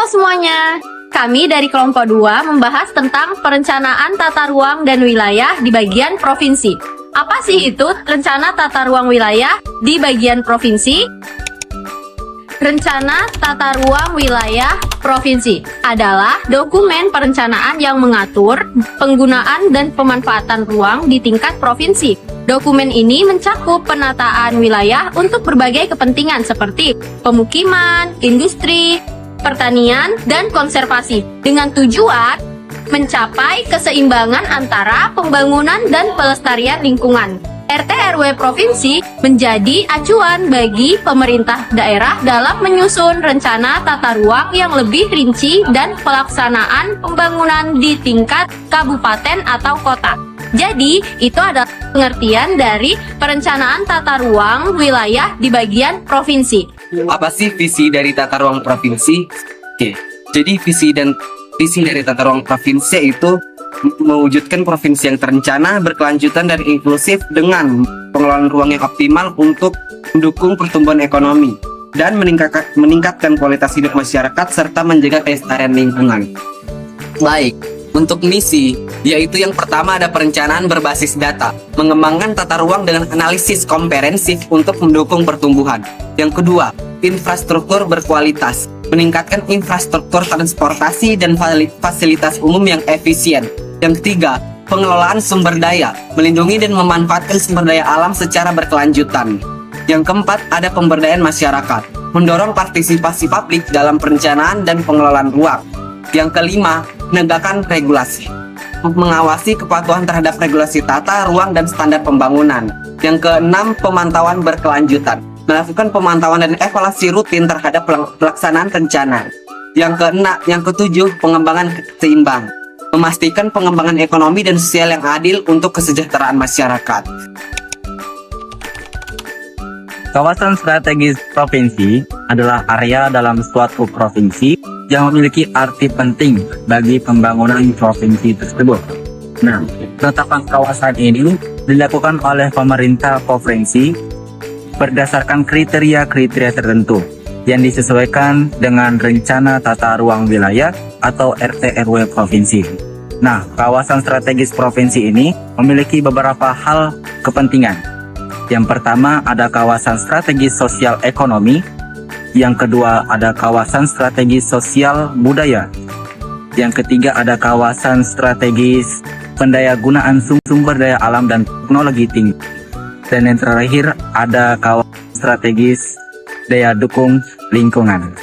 Semuanya, kami dari kelompok 2 membahas tentang perencanaan tata ruang dan wilayah di bagian provinsi. Apa sih itu rencana tata ruang wilayah di bagian provinsi? Rencana tata ruang wilayah provinsi adalah dokumen perencanaan yang mengatur penggunaan dan pemanfaatan ruang di tingkat provinsi. Dokumen ini mencakup penataan wilayah untuk berbagai kepentingan seperti pemukiman, industri, pertanian, dan konservasi dengan tujuan mencapai keseimbangan antara pembangunan dan pelestarian lingkungan. RT/RW provinsi menjadi acuan bagi pemerintah daerah dalam menyusun rencana tata ruang yang lebih rinci dan pelaksanaan pembangunan di tingkat kabupaten atau kota. Jadi, itu adalah pengertian dari perencanaan tata ruang wilayah di bagian provinsi. Apa sih visi dari tata ruang provinsi? Oke, jadi visi dari tata ruang provinsi itu mewujudkan provinsi yang terencana, berkelanjutan, dan inklusif dengan pengelolaan ruang yang optimal untuk mendukung pertumbuhan ekonomi dan meningkatkan kualitas hidup masyarakat serta menjaga kelestarian lingkungan. Baik, untuk misi, yaitu yang pertama ada perencanaan berbasis data, mengembangkan tata ruang dengan analisis komprehensif untuk mendukung pertumbuhan. Yang kedua, infrastruktur berkualitas, meningkatkan infrastruktur transportasi dan fasilitas umum yang efisien. Yang ketiga, pengelolaan sumber daya, melindungi dan memanfaatkan sumber daya alam secara berkelanjutan. Yang keempat, ada pemberdayaan masyarakat, mendorong partisipasi publik dalam perencanaan dan pengelolaan ruang. Yang kelima, menegakkan regulasi, mengawasi kepatuhan terhadap regulasi tata ruang dan standar pembangunan. Yang keenam, pemantauan berkelanjutan, melakukan pemantauan dan evaluasi rutin terhadap pelaksanaan rencana. Yang ketujuh, pengembangan seimbang, memastikan pengembangan ekonomi dan sosial yang adil untuk kesejahteraan masyarakat. Kawasan strategis provinsi adalah area dalam suatu provinsi yang memiliki arti penting bagi pembangunan provinsi tersebut. Nah, penetapan kawasan ini dilakukan oleh pemerintah provinsi berdasarkan kriteria-kriteria tertentu yang disesuaikan dengan rencana tata ruang wilayah atau RT/RW provinsi. Nah, kawasan strategis provinsi ini memiliki beberapa hal kepentingan. Yang pertama ada kawasan strategis sosial ekonomi, yang kedua ada kawasan strategis sosial budaya, yang ketiga ada kawasan strategis pendayagunaan sumber daya alam dan teknologi tinggi, dan yang terakhir ada kawasan strategis daya dukung lingkungan.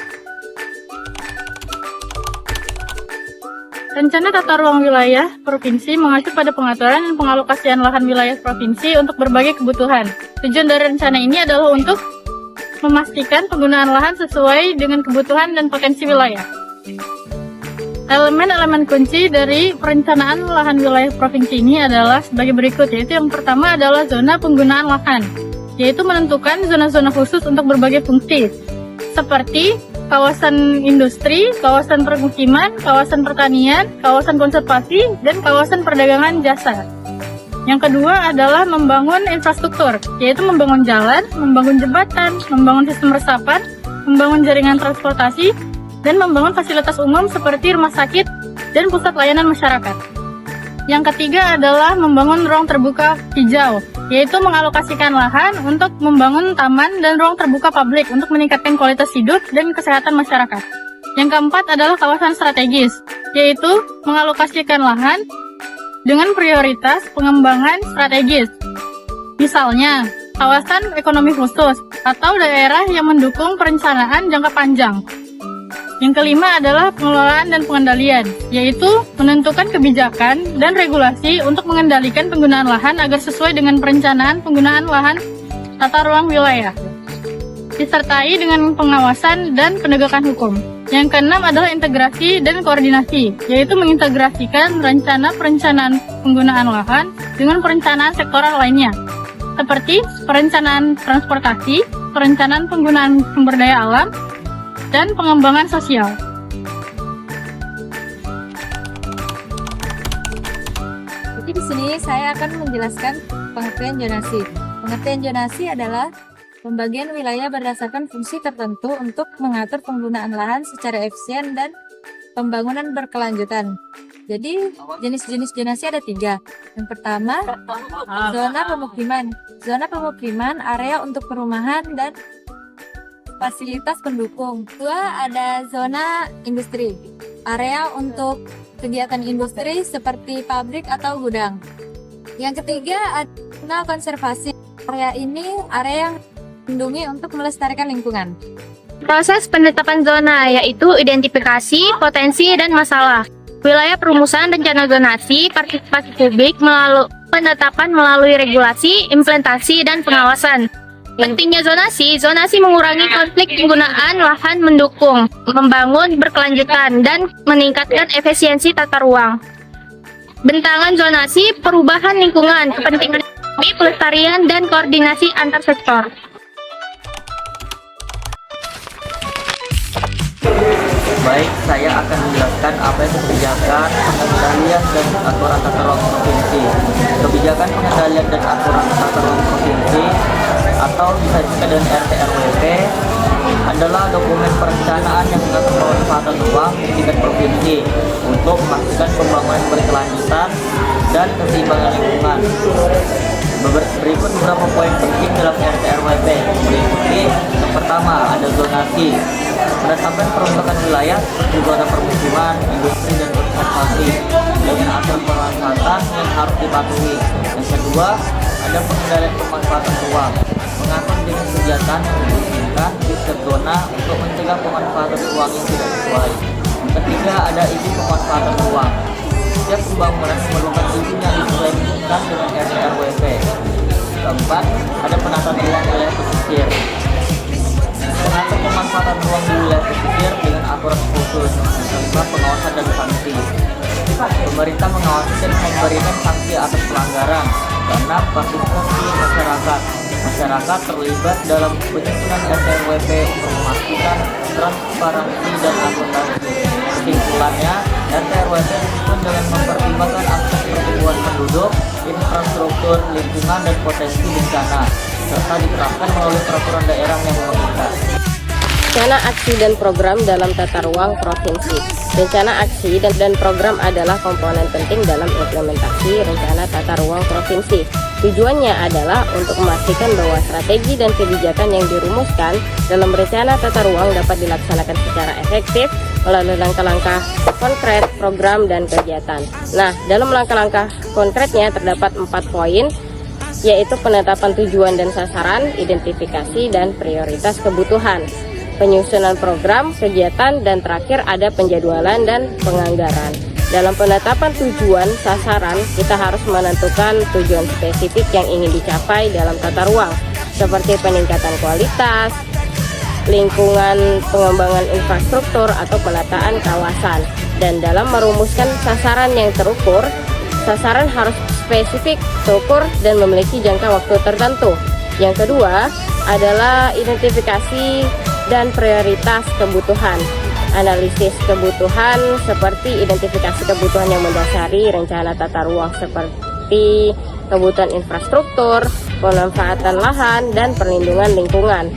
Rencana tata ruang wilayah provinsi mengacu pada pengaturan dan pengalokasian lahan wilayah provinsi untuk berbagai kebutuhan. Tujuan dari rencana ini adalah untuk memastikan penggunaan lahan sesuai dengan kebutuhan dan potensi wilayah. Elemen-elemen kunci dari perencanaan lahan wilayah provinsi ini adalah sebagai berikut, yaitu yang pertama adalah zona penggunaan lahan, yaitu menentukan zona-zona khusus untuk berbagai fungsi, seperti kawasan industri, kawasan permukiman, kawasan pertanian, kawasan konservasi, dan kawasan perdagangan jasa. Yang kedua adalah membangun infrastruktur, yaitu membangun jalan, membangun jembatan, membangun sistem resapan, membangun jaringan transportasi, dan membangun fasilitas umum seperti rumah sakit dan pusat layanan masyarakat. Yang ketiga adalah membangun ruang terbuka hijau, yaitu mengalokasikan lahan untuk membangun taman dan ruang terbuka publik untuk meningkatkan kualitas hidup dan kesehatan masyarakat. Yang keempat adalah kawasan strategis, yaitu mengalokasikan lahan dengan prioritas pengembangan strategis. Misalnya, kawasan ekonomi khusus atau daerah yang mendukung perencanaan jangka panjang. Yang kelima adalah pengelolaan dan pengendalian, yaitu menentukan kebijakan dan regulasi untuk mengendalikan penggunaan lahan agar sesuai dengan perencanaan penggunaan lahan tata ruang wilayah, disertai dengan pengawasan dan penegakan hukum. Yang keenam adalah integrasi dan koordinasi, yaitu mengintegrasikan rencana perencanaan penggunaan lahan dengan perencanaan sektoral lainnya, seperti perencanaan transportasi, perencanaan penggunaan sumber daya alam, dan pengembangan sosial. Jadi di sini saya akan menjelaskan pengertian zonasi. Pengertian zonasi adalah pembagian wilayah berdasarkan fungsi tertentu untuk mengatur penggunaan lahan secara efisien dan pembangunan berkelanjutan. Jadi jenis-jenis zonasi ada 3. Yang pertama, zona pemukiman. Zona pemukiman area untuk perumahan dan fasilitas pendukung. 2, ada zona industri. Area untuk kegiatan industri seperti pabrik atau gudang. Yang ketiga, ada zona konservasi. Area ini area yang dilindungi untuk melestarikan lingkungan. Proses penetapan zona yaitu identifikasi, potensi, dan masalah. Wilayah perumusan rencana zonasi, partisipasi publik melalui penetapan melalui regulasi, implementasi, dan pengawasan. Pentingnya zonasi mengurangi konflik penggunaan lahan mendukung, membangun berkelanjutan, dan meningkatkan efisiensi tata ruang. Bentangan zonasi, perubahan lingkungan, kepentingan ekonomi, pelestarian, dan koordinasi antar sektor. Baik, saya akan menjelaskan apa itu kebijakan, pengendalian, dan aturan tata ruang provinsi. Kebijakan pengendalian dan aturan tata ruang provinsi atau bisa disebut dengan RT/RWP adalah dokumen perencanaan yang mengatur pemanfaatan ruang di tingkat provinsi untuk memastikan pembangunan berkelanjutan dan keseimbangan lingkungan. Berikut beberapa poin penting dalam RT/RWP. Meliputi yang pertama ada zonasi. Penetapan peruntukan wilayah seperti zona permukiman, industri, dan konservasi dengan aturan pemanfaatan yang harus dipatuhi. Yang kedua, ada pengendalian pemanfaatan ruang, mengatur jenis kegiatan yang dimungkinkan di setiap zona untuk mencegah pemanfaatan ruang yang tidak sesuai. Yang ketiga, ada izin pemanfaatan ruang. Setiap pembangunan memerlukan izin yang disesuaikan dengan RT/RWP. Keempat, ada penataan ruang wilayah pesisir. Mengatur pemanfaatan ruang di wilayah pesisir dengan aturan khusus. Kelima, pengawasan dan sanksi. Pemerintah mengawasi dan memberikan sanksi atas pelanggaran. Keenam, partisipasi masyarakat. Masyarakat terlibat dalam penyusunan RT/RWP untuk memastikan transparansi dan akuntansi. Kesimpulannya, RT/RWP disusun dengan mempertimbangkan aspek pertumbuhan penduduk, infrastruktur, lingkungan, dan potensi bencana, serta diterapkan melalui peraturan daerah yang mengikat. Rencana aksi dan program dalam tata ruang provinsi. Rencana aksi dan program adalah komponen penting dalam implementasi rencana tata ruang provinsi. Tujuannya adalah untuk memastikan bahwa strategi dan kebijakan yang dirumuskan dalam rencana tata ruang dapat dilaksanakan secara efektif melalui langkah-langkah konkret, program, dan kegiatan. Nah, dalam langkah-langkah konkretnya terdapat 4 poin, yaitu penetapan tujuan dan sasaran, identifikasi, dan prioritas kebutuhan, penyusunan program, kegiatan, dan terakhir ada penjadwalan dan penganggaran. Dalam penetapan tujuan sasaran, kita harus menentukan tujuan spesifik yang ingin dicapai dalam tata ruang, seperti peningkatan kualitas, lingkungan, pengembangan infrastruktur, atau penataan kawasan. Dan dalam merumuskan sasaran yang terukur, sasaran harus spesifik, terukur, dan memiliki jangka waktu tertentu. Yang kedua adalah identifikasi dan prioritas kebutuhan. Analisis kebutuhan seperti identifikasi kebutuhan yang mendasari rencana tata ruang seperti kebutuhan infrastruktur, pemanfaatan lahan, dan perlindungan lingkungan.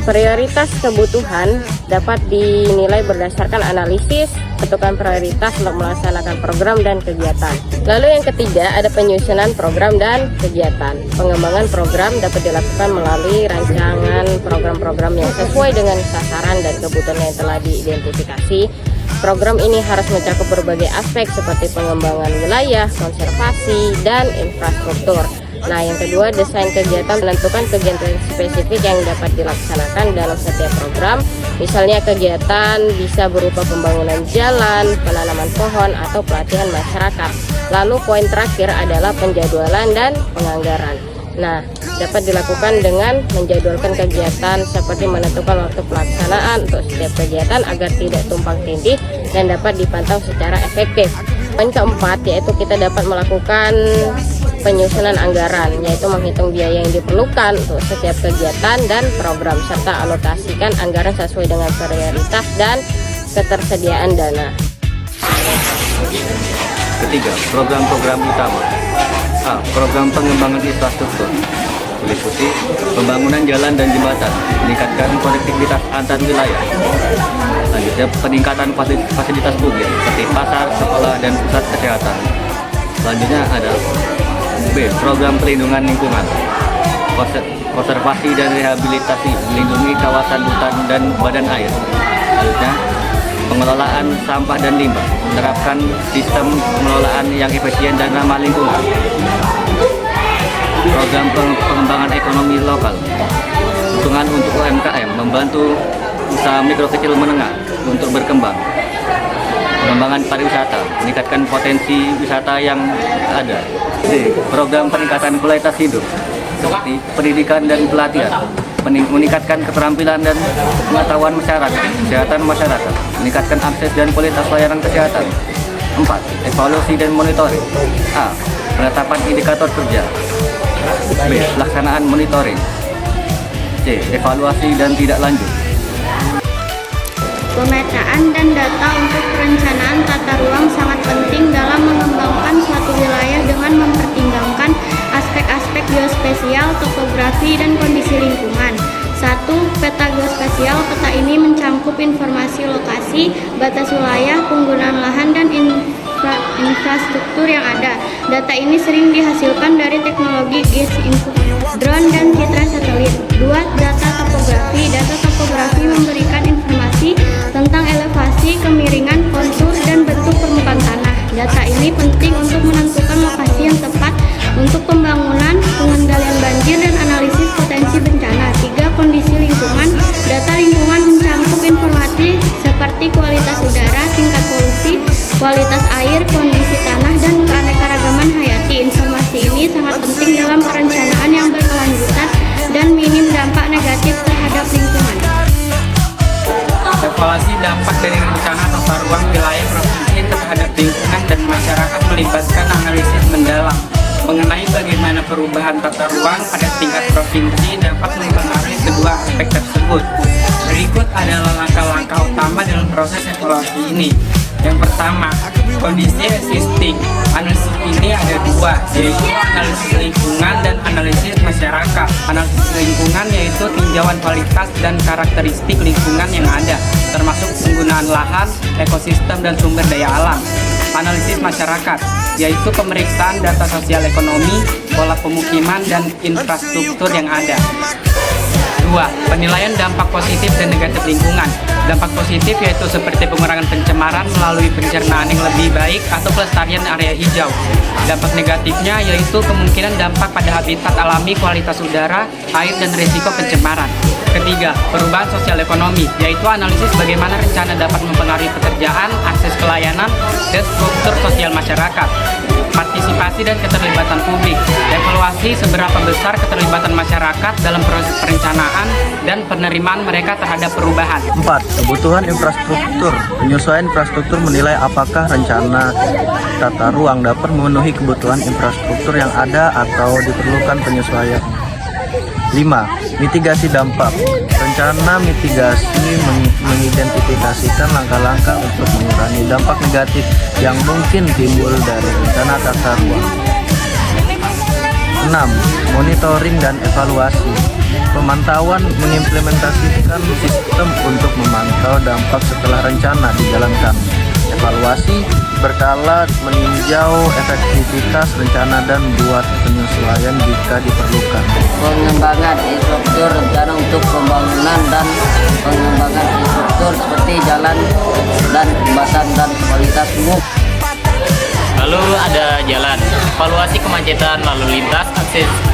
Prioritas kebutuhan dapat dinilai berdasarkan analisis, tentukan prioritas untuk melaksanakan program dan kegiatan. Lalu yang ketiga ada penyusunan program dan kegiatan. Pengembangan program dapat dilakukan melalui rancangan program-program yang sesuai dengan sasaran dan kebutuhan yang telah diidentifikasi. Program ini harus mencakup berbagai aspek seperti pengembangan wilayah, konservasi, dan infrastruktur. Nah, yang kedua, desain kegiatan menentukan kegiatan spesifik yang dapat dilaksanakan dalam setiap program. Misalnya kegiatan bisa berupa pembangunan jalan, penanaman pohon, atau pelatihan masyarakat. Lalu poin terakhir adalah penjadwalan dan penganggaran. Nah, dapat dilakukan dengan menjadwalkan kegiatan seperti menentukan waktu pelaksanaan untuk setiap kegiatan agar tidak tumpang tindih dan dapat dipantau secara efektif. Poin keempat yaitu kita dapat melakukan penyusunan anggaran, yaitu menghitung biaya yang diperlukan untuk setiap kegiatan dan program, serta alokasikan anggaran sesuai dengan prioritas dan ketersediaan dana. Ketiga, program-program utama. A. Program pengembangan infrastruktur meliputi pembangunan jalan dan jembatan, meningkatkan konektivitas antar wilayah. Selanjutnya, peningkatan fasilitas publik seperti pasar, sekolah, dan pusat kesehatan. Selanjutnya ada B. Program pelindungan lingkungan, konservasi dan rehabilitasi, melindungi kawasan hutan dan badan air. Selanjutnya, pengelolaan sampah dan limbah, menerapkan sistem pengelolaan yang efisien dan ramah lingkungan. Program pengembangan ekonomi lokal, dukungan untuk UMKM, membantu usaha mikro kecil menengah untuk berkembang. Pengembangan pariwisata, meningkatkan potensi wisata yang ada. D. Program peningkatan kualitas hidup seperti pendidikan dan pelatihan, meningkatkan keterampilan dan pengetahuan masyarakat, kesehatan masyarakat, meningkatkan akses dan kualitas layanan kesehatan. 4. Evaluasi dan monitoring. A. Penetapan indikator kerja. B. Pelaksanaan monitoring. C. Evaluasi dan tidak lanjut. Pemetaan dan data untuk perencanaan tata ruang sangat penting dalam mengembangkan suatu wilayah dengan mempertimbangkan aspek-aspek geospasial, topografi, dan kondisi lingkungan. 1. Peta geospasial. Peta ini mencangkup informasi lokasi, batas wilayah, penggunaan lahan, dan infrastruktur yang ada. Data ini sering dihasilkan dari teknologi geoinfo, drone, dan citra satelit. 2. Data topografi. Data topografi memberikan informasi tentang elevasi, kemiringan, kontur, dan bentuk permukaan tanah. Data ini penting untuk menentukan lokasi yang tepat untuk pembangunan, pengendalian banjir, dan analisis potensi bencana. 3. Kondisi lingkungan. Data lingkungan mencangkup informasi seperti kualitas udara, tingkat polusi, kualitas air, kondisi tanah, dan keanekaragaman hayati. Informasi ini sangat penting dalam perencanaan yang berkelanjutan dan minim dampak negatif terhadap lingkungan. Evaluasi dampak dari rencana tata ruang wilayah provinsi terhadap lingkungan dan masyarakat melibatkan analisis mendalam mengenai bagaimana perubahan tata ruang pada tingkat provinsi dapat mempengaruhi kedua aspek tersebut. Berikut adalah langkah-langkah utama dalam proses evaluasi ini. Yang pertama, kondisi existing. Analisis ini ada dua, yaitu analisis lingkungan dan analisis masyarakat. Analisis lingkungan yaitu tinjauan kualitas dan karakteristik lingkungan yang ada, termasuk penggunaan lahan, ekosistem, dan sumber daya alam. Analisis masyarakat yaitu pemeriksaan data sosial ekonomi, pola pemukiman, dan infrastruktur yang ada. 2. Penilaian dampak positif dan negatif lingkungan. Dampak positif yaitu seperti pengurangan pencemaran melalui pencernaan yang lebih baik atau pelestarian area hijau. Dampak negatifnya yaitu kemungkinan dampak pada habitat alami, kualitas udara, air, dan risiko pencemaran. 3. Perubahan sosial ekonomi, yaitu analisis bagaimana rencana dapat mempengaruhi pekerjaan, akses ke layanan, dan struktur sosial masyarakat. Partisipasi dan keterlibatan publik. Evaluasi seberapa besar keterlibatan masyarakat dalam proses perencanaan dan penerimaan mereka terhadap perubahan. 4. Kebutuhan infrastruktur. Penyesuaian infrastruktur menilai apakah rencana tata ruang dapat memenuhi kebutuhan infrastruktur yang ada atau diperlukan penyesuaian. 5. Mitigasi dampak. Rencana mitigasi mengidentifikasikan langkah-langkah untuk mengurangi dampak negatif yang mungkin timbul dari rencana tata ruang. 6. Monitoring dan evaluasi. Pemantauan mengimplementasikan sistem untuk memantau dampak setelah rencana dijalankan. Evaluasi berkala meninjau efektivitas rencana dan buat penyesuaian jika diperlukan. Pengembangan infrastruktur rencana untuk pembangunan dan pengembangan infrastruktur seperti jalan dan jembatan dan kualitas umum. Lalu ada jalan, evaluasi kemacetan lalu lintas,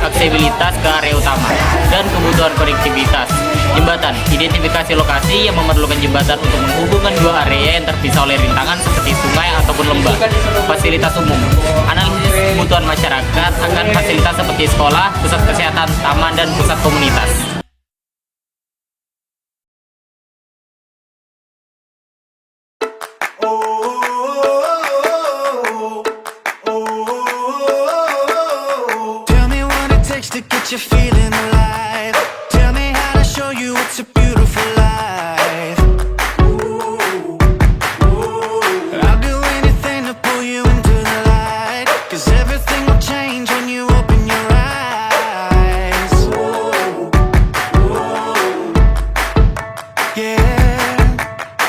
aksesibilitas ke area utama, dan kebutuhan konektivitas. Jembatan, identifikasi lokasi yang memerlukan jembatan untuk menghubungkan dua area yang terpisah oleh rintangan seperti sungai ataupun lembah. Fasilitas umum, analisis kebutuhan masyarakat akan fasilitas seperti sekolah, pusat kesehatan, taman, dan pusat komunitas.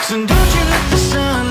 So don't you let the sun